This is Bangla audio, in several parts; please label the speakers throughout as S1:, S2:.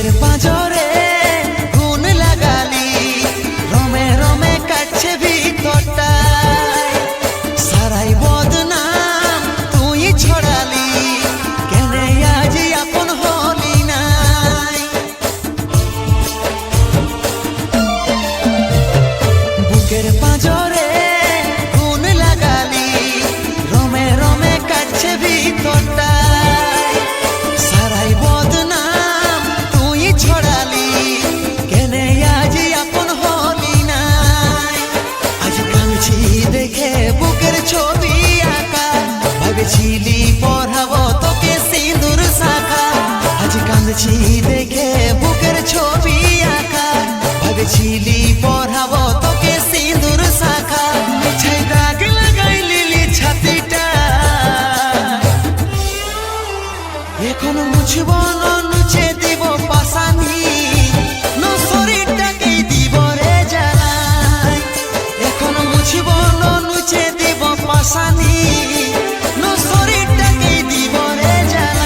S1: বুকের পাঁজরে গুণ লাগালি, রমে রমে কাটছে ভিতরটায়, সারাই বদনাম তুই ছড়ালি, কেনে আজ আপন হলি নাই। বুকের পাঁজরে গুণ লাগালি, রমে রমে কাটছে ভিতরটায়, সারাই বদনাম তুই ছড়ালি, কেনে আজ আপন হলি নাই। আজ কাঁদছি দেখে বুকের ছবি আঁকা, ভেবেছিলি পড়াবো তোকে সিঁদুর শাখা। আজ কাঁদছি দেখে বুকের ছবি আঁকা, ভেবেছিলি পড়াবো তোকে সিঁদুর শাখা। মিছে দাগ লাগাই লিলি ছাতিটা, এখন মুছব না নুচে দিব পাশানি, না শরীরটাকে দিব রে জ্বালাই। এখন মুছব না নুচে দিব পাশানি, না শরীরটাকে দিব রে জ্বালাই।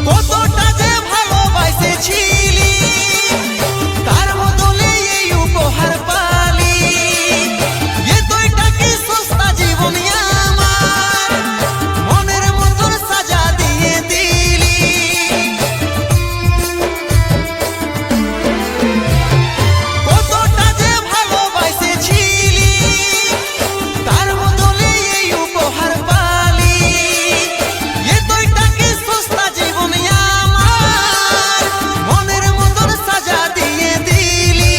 S1: কতটা যে ভালোবাসেছিলি, তার বদলে এই উপহার পালি, এ দুইটা কি সস্তা জীবন আমার, মনের মতন সাজা দিয়ে দিলি। কতটা যে ভালোবাসেছিলি, তার বদলে এই উপহার পালি, এ দুইটা কি সস্তা জীবন আমার, মনের মতন সাজা দিয়ে দিলি।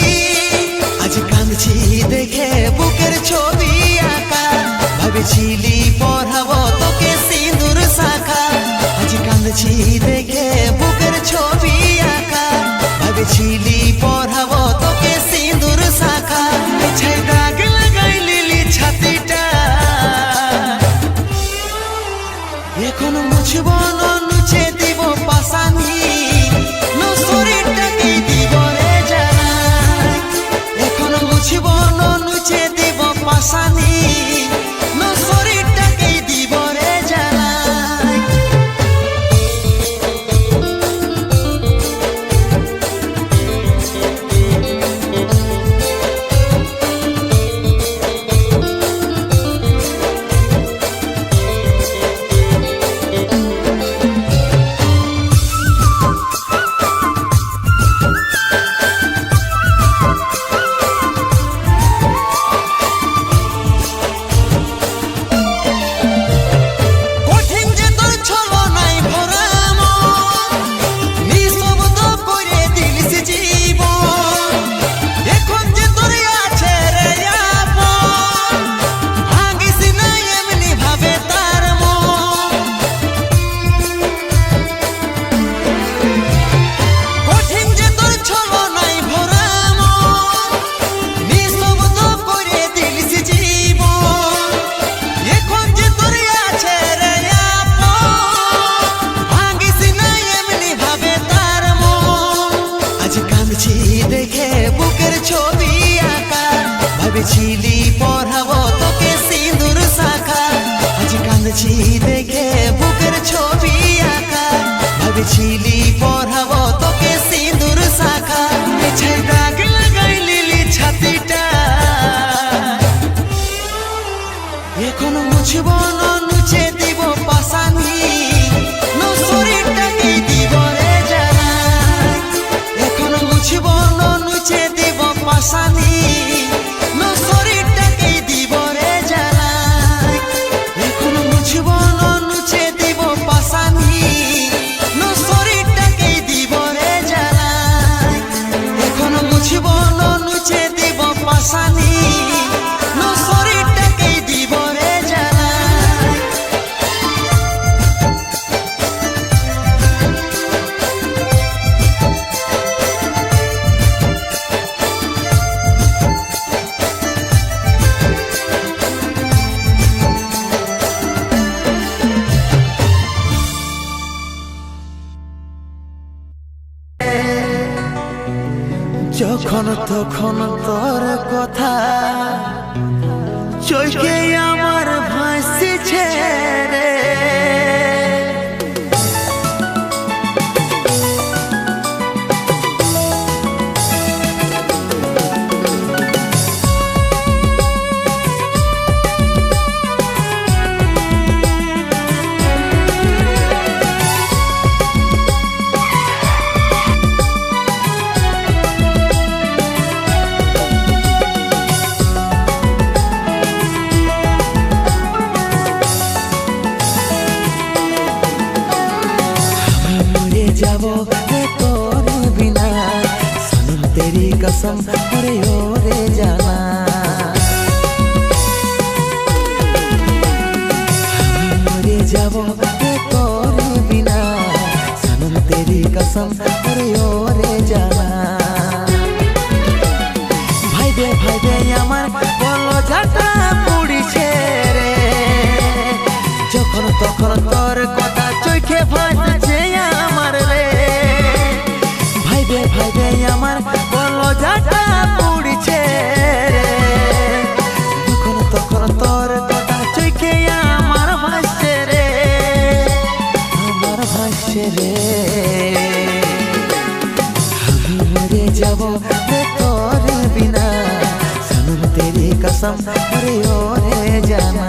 S1: আজ কাঁদছি দেখে বুকের ছবি আঁকা, ভেবেছিলি পড়াবো তোকে সিঁদুর শাখা। আজ কাঁদছি দেখে বুকের ছবি আঁকা, ভেবেছিলি পড়াবো তোকে সিঁদুর শাখা। মিছে দাগ লাগাই লিলি ছাতিটা, এখন মুছব না নুচে দিব পাশানি, না শরীরটাকে দিব রে জ্বালাই। এখন মুছব না নুচে দিব পাশানি, না শরীরটাকে দিব রে জ্বালাই। যখন তখন তোর কথা চোখে আমার ভাসছে রে। जाबो तोर बिना सनम तेरी कसम अरे ओ रे जाना मरे जाबो तोर बिना सनम तेरी कसम अरे ओ रे जाना। भाई दे आमार बोलो जाता पुड़िछे रे যখন তখন তোর কথা চোখে ভাসছে আমার রে। ভাইবে আমার বলো যাটা পুড়ছে রে যখন তখন তোর কথা চোখে আমার ভাসছে রে, আমার ভাসছে রে। আমি মরে যাব তোর বিনা সনম তেরি কসম রে ও রে জানা।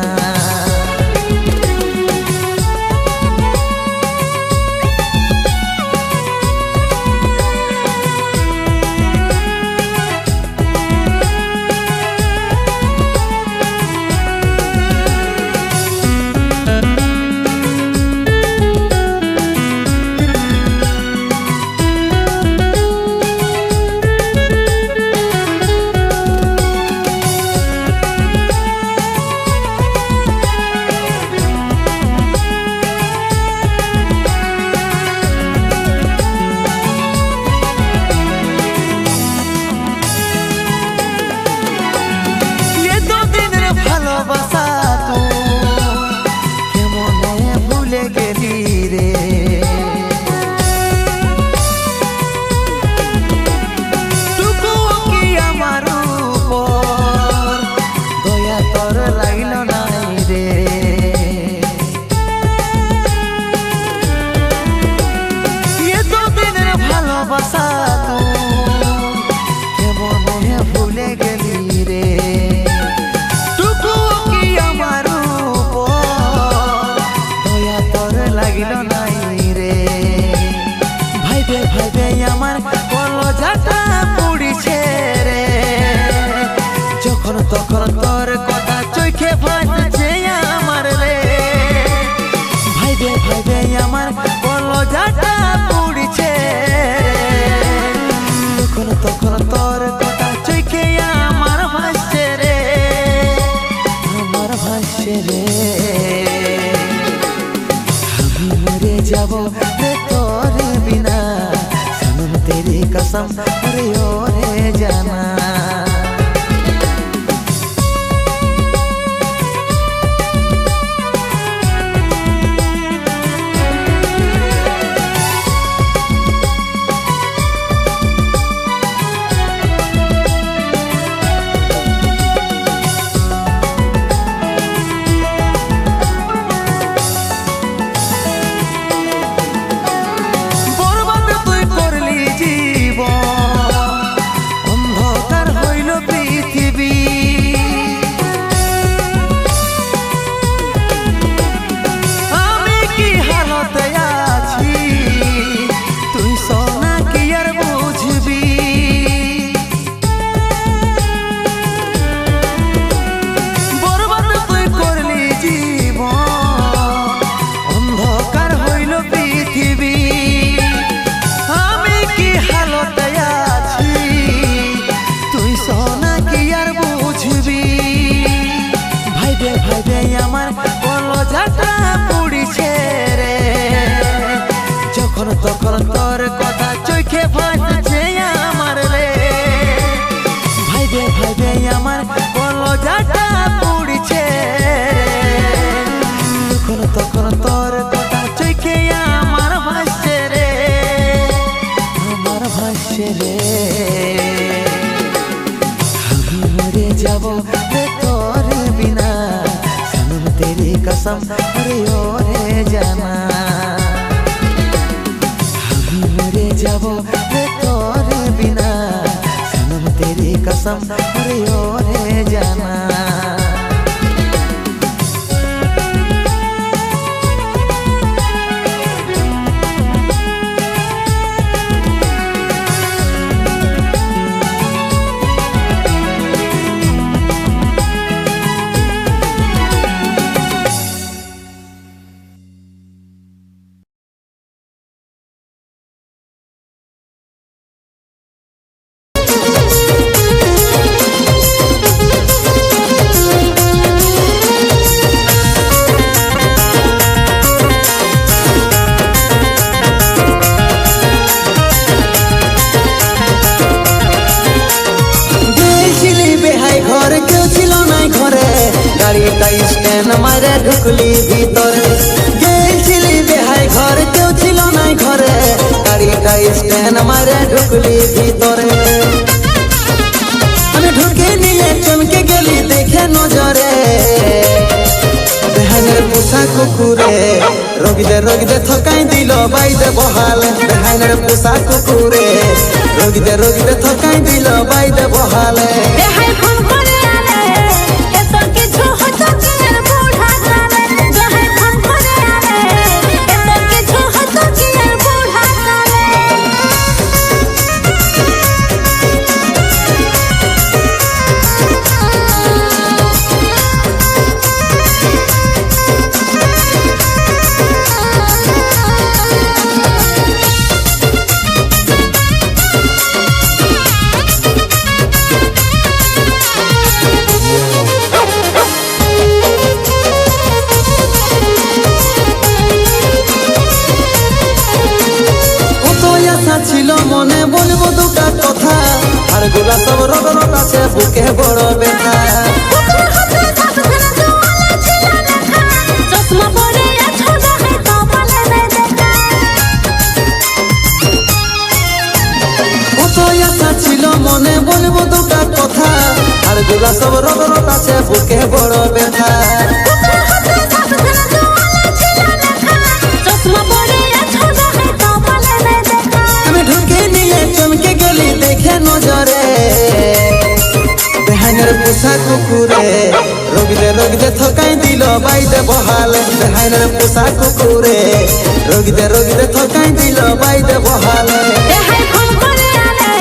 S1: ভাইবে আমার বলো যাটা পুড়ছে রে যখন তখন তোর কথা চোখে ভাসছে আমার রে। ভাইবে আমার বলো যাটা পুড়ছে যখন তখন তোর কথা চোখে আমার ভাসছে রে, আমার ভাসছে রে। আমি মরে যাব তোর बिना सनम तेरी कसम अरे ओ रे जाना। ভাইবে আমার বলো যাটা পুড়ছে রে যখন তখন তোর কথা চোখে ভাসছে আমার রে। ভাইবে আমার বলো যাটা পুড়ছে যখন তখন তোর কথা চোখে আমার ভাসছে রে, আমার ভাসছে রে। कसम अरे ओ रे जाना हम मरे जाबो रे तोरे बिना सनम तेरी कसम अरे ओ रे जाना मारे ढुकली भीतरे गेलছিলি বেহাই ঘর কেউ ছিল নাই ঘরে গাড়িটা স্ট্যান্ড মারে ঢুকলি ভিতরে আমি ঢুকে নিয়ে চমকে গেলি দেখে নজরে বেহাইনের পোষা কুকুরে রোগীদের থকাই দিল বাইদে বহালে বেহাইনের পোষা কুকুরে রোগীদের থকাই দিল বাইদে বহালে
S2: বেহাই ফোন করে আলে এত কিছু হতো কি আর বুড়া কালে বেহাই ফোন করে আলে এত কিছু হতো কি আর বুড়া কালে
S1: ছিল মনে বলবো দুটা কথা আর গোলা সব রগরগ আছে বুকে বড় ব্যথা
S2: চশমা পরে আছো গায়ে কপালে দেখা
S1: কত আশা ছিল মনে বলবো দুটা কথা আর গোলা সব রগরগ আছে বুকে বড় ব্যথা
S2: চশমা পরে আছো গায়ে কপালে দেখা
S1: আমি ঢুকে নিয়ে চমকে গেলি দেখে নজরে বেহাইনের পোষা কুকুরে রোগীদের থকাই দিল বাইদে বহালে বেহাইনের পোষা কুকুরে রোগীদের থকাই দিল বাইদে বহালে
S2: বেহাই ফোন করে আলে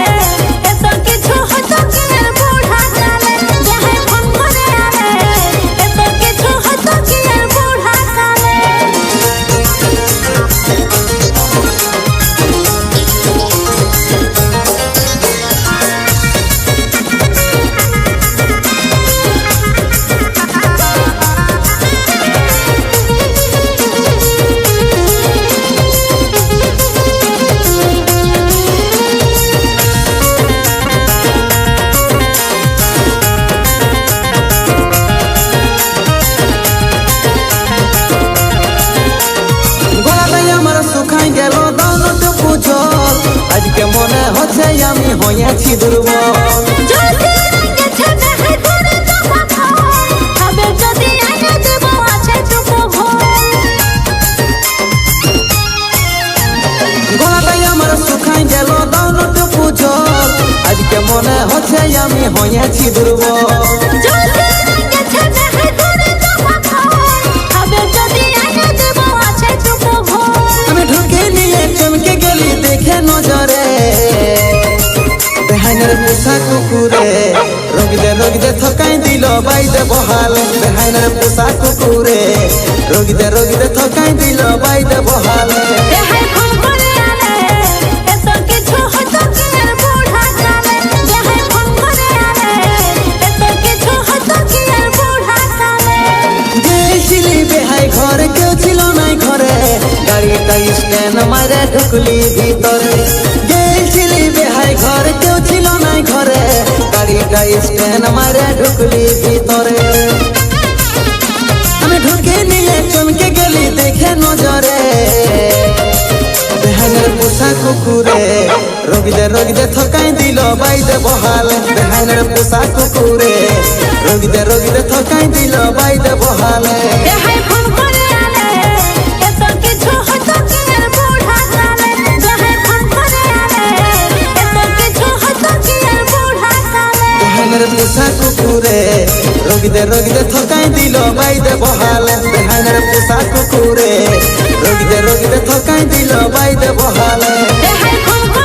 S2: এত কিছু হতো কি আর বুড়া কালে বেহাই ফোন করে আলে এত কিছু হতো কি আর বুড়া কালে
S1: আজকে মনে হচ্ছে আমি হইয়াছি দুর্বল
S2: জলদি গেছে দেহে করে দফা খাই হবে যদি আইনে দেব আছে টুকু ভয়
S1: গলাটাই আমার শুকাই গেল দাউনটুকু জল আজকে মনে হচ্ছে আমি হইয়াছি দুর্বল
S2: জলদি গেছে দেহে করে দফা খাই হবে যদি আইনে দেব আছে টুকু ভয়
S1: আমি ঢুকে নিয়ে চমকে গেলি দেখে নজরে বেহাইনের পোষা কুকুরে রোগীদের থকাই দিল বাইদে বহালে বেহাইনের পোষা কুকুরে রোগীদের থকাই দিল বাইদে বহালে
S2: বেহাই ফোন করে আলে এত কিছু হতো কি আর বুড়া কালে বেহাই ফোন করে আলে এত কিছু হতো কি আর বুড়া কালে
S1: গেছিলি বেহাই ঘর কেউ ছিল নাই ঘরে গাড়িটা স্ট্যান্ড মারে ঢুকলি ভিতরে গেছিলি বেহাই ঘর কেউ ছিল নাই ঘরে গাড়িটা স্ট্যান্ড মারে ঢুকলি ভিতরে আমি ঢুকে নিয়ে চমকে গেলি দেখে নজরে বেহাইনের পোষা কুকুরে রোগীদের থকাই দিল বাইদে বহালে বেহাইনের পোষা কুকুরে রোগীদের থকাই দিল বাইদে বহালে
S2: বেহাই ফোন
S1: রোগীতে থকাই দিল বাইদে বহালে বেহাইনের পোষা কুকুরে রোগীতে থকাই দিল বাইদে বহালে
S2: দেহাই ঘুম